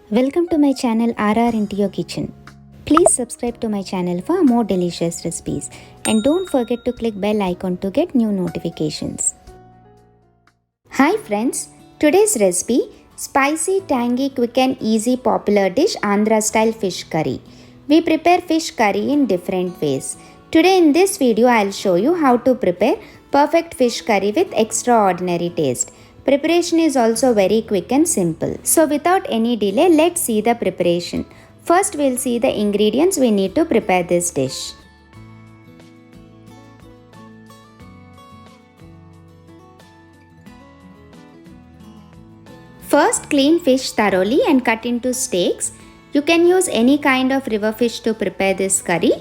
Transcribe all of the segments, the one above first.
Welcome to my channel RR into your kitchen. Please subscribe to my channel for more delicious recipes and don't forget to click bell icon to get new notifications. Hi friends, today's recipe spicy, tangy, quick and easy popular dish Andhra style fish curry. We prepare fish curry in different ways. Today in this video I'll show you how to prepare perfect fish curry with extraordinary taste. Preparation is also very quick and simple. So without any delay, let's see the preparation. First we'll see the ingredients we need to prepare this dish. First clean fish thoroughly and cut into steaks. You can use any kind of river fish to prepare this curry.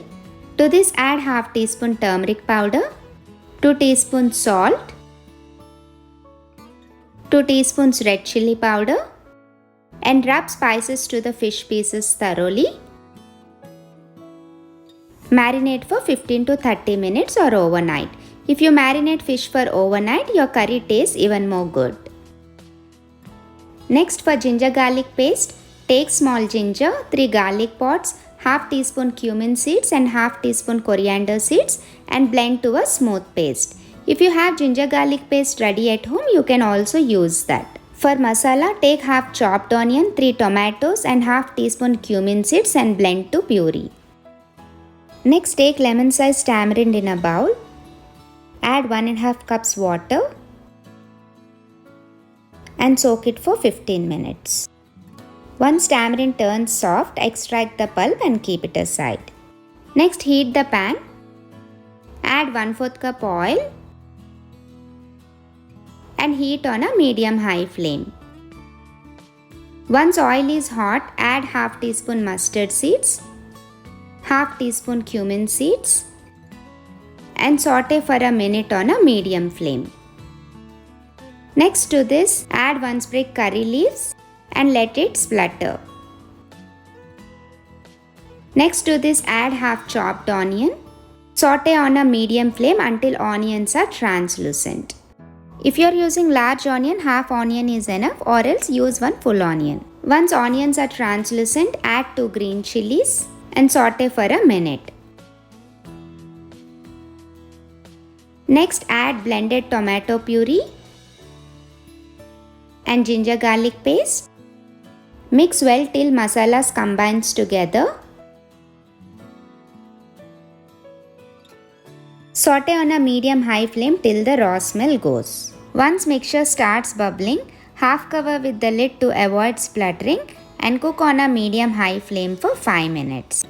To this add half teaspoon turmeric powder, 2 teaspoons salt, 2 teaspoons red chili powder and rub spices to the fish pieces thoroughly. Marinate for 15 to 30 minutes or overnight. If you marinate fish for overnight, your curry tastes even more good. Next for ginger garlic paste, take small ginger, 3 garlic pods, half teaspoon cumin seeds and half teaspoon coriander seeds and blend to a smooth paste. If you have ginger garlic paste ready at home, you can also use that. For masala, take half chopped onion, 3 tomatoes and half teaspoon cumin seeds and blend to puree. Next take lemon sized tamarind in a bowl. Add 1.5 cups water and soak it for 15 minutes. Once tamarind turns soft, extract the pulp and keep it aside. Next heat the pan. Add 1/4 cup oil and heat on a medium-high flame. Once oil is hot, add half teaspoon mustard seeds, half teaspoon cumin seeds and saute for a minute on a medium flame. Next to this, add 1 sprig curry leaves and let it splutter. Next to this, add half chopped onion. Saute on a medium flame until onions are translucent. If you are using large onion, half onion is enough or else use 1 full onion. Once onions are translucent, add 2 green chilies and saute for a minute. Next add blended tomato puree and ginger garlic paste. Mix well till masalas combines together. Saute on a medium-high flame till the raw smell goes. Once mixture starts bubbling, half cover with the lid to avoid spluttering and cook on a medium-high flame for 5 minutes.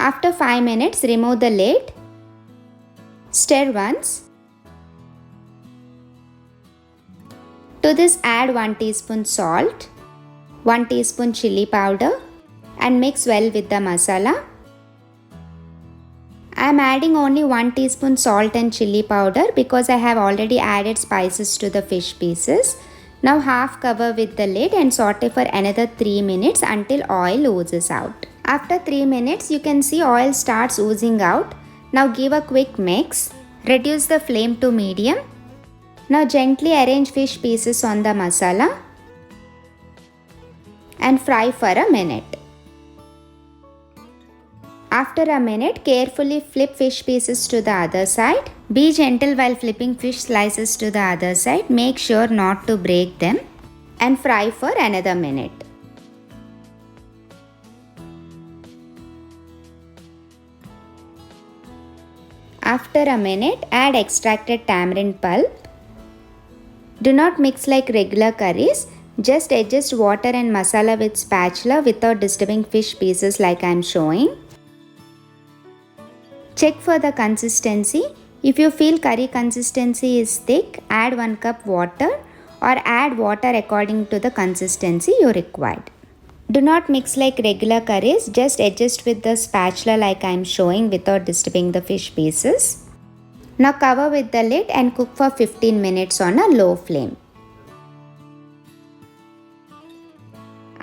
After 5 minutes, remove the lid. Stir once. To this add 1 teaspoon salt, 1 teaspoon chili powder and mix well with the masala. I am adding only 1 teaspoon salt and chili powder because I have already added spices to the fish pieces. Now half cover with the lid and saute for another 3 minutes until oil oozes out. After 3 minutes, you can see oil starts oozing out. Now give a quick mix. Reduce the flame to medium. Now gently arrange fish pieces on the masala and fry for a minute. After a minute, carefully flip fish pieces to the other side. Be gentle while flipping fish slices to the other side. Make sure not to break them and fry for another minute. After a minute, add extracted tamarind pulp. Do not mix like regular curries. Just adjust water and masala with spatula without disturbing fish pieces like I am showing. Check for the consistency. If you feel curry consistency is thick, add 1 cup water or add water according to the consistency you required. Do not mix like regular curries, just adjust with the spatula like I am showing without disturbing the fish pieces. Now cover with the lid and cook for 15 minutes on a low flame.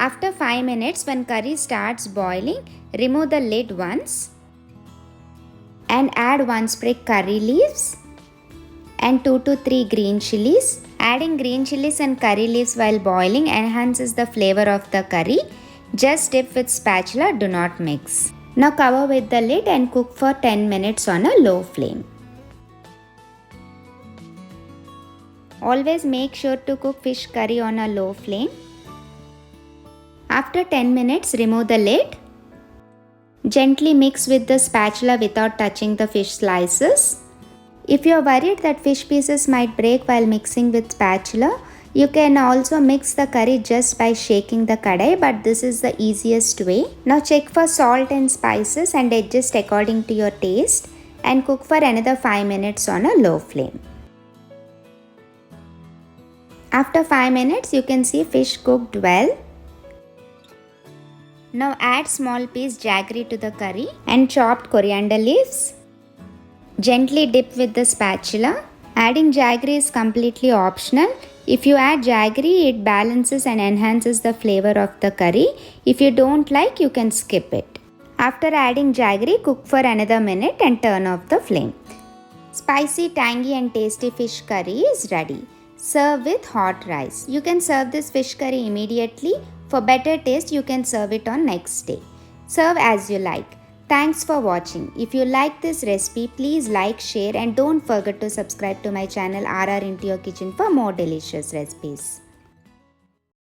After 5 minutes, when curry starts boiling, remove the lid once and add 1 sprig curry leaves and 2 to 3 green chilies. Adding green chilies and curry leaves while boiling enhances the flavor of the curry. Just dip with spatula, do not mix. Now cover with the lid and cook for 10 minutes on a low flame. Always make sure to cook fish curry on a low flame. After 10 minutes, remove the lid. Gently mix with the spatula without touching the fish slices. If you are worried that fish pieces might break while mixing with spatula, you can also mix the curry just by shaking the kadai, but this is the easiest way. Now check for salt and spices and adjust according to your taste and cook for another 5 minutes on a low flame. After 5 minutes, you can see fish cooked well. Now add small piece jaggery to the curry and chopped coriander leaves. Gently dip with the spatula. Adding jaggery is completely optional. If you add jaggery, it balances and enhances the flavor of the curry. If you don't like, you can skip it. After adding jaggery, cook for another minute and turn off the flame. Spicy, tangy and tasty fish curry is ready. Serve with hot rice. You can serve this fish curry immediately. For better taste, you can serve it on next day. Serve as you like. Thanks for watching. If you like this recipe, please like, share and don't forget to subscribe to my channel RR Into Your Kitchen for more delicious recipes.